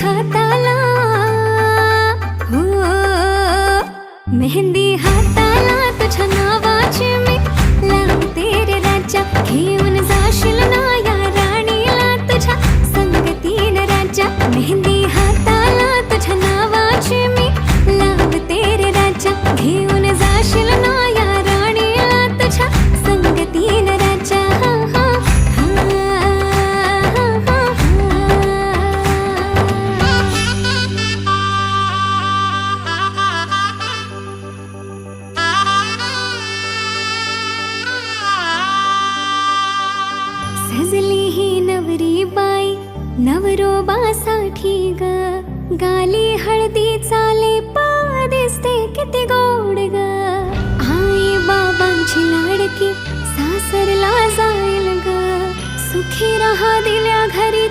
हाताला, हो मेहंदी हाताला तुझ्या नावाची मी लावते रे राजा. घेऊन जाशील ना या राणीला तुझ्या संगतीन राजा. मेहंदी हाताला तुझ्या नावाची मी लावते रे राजा. घेऊन जाशील ना या राणीला तुझ्या संगतीन राजा. सजली ही नवरी बाई नवरोबासाठी ग. गाली हळदी चाले पा दिसते किती गोड ग. आई बाबांची लाडकी सासरला जाईल ग. सुखी राहा दिल्या घरी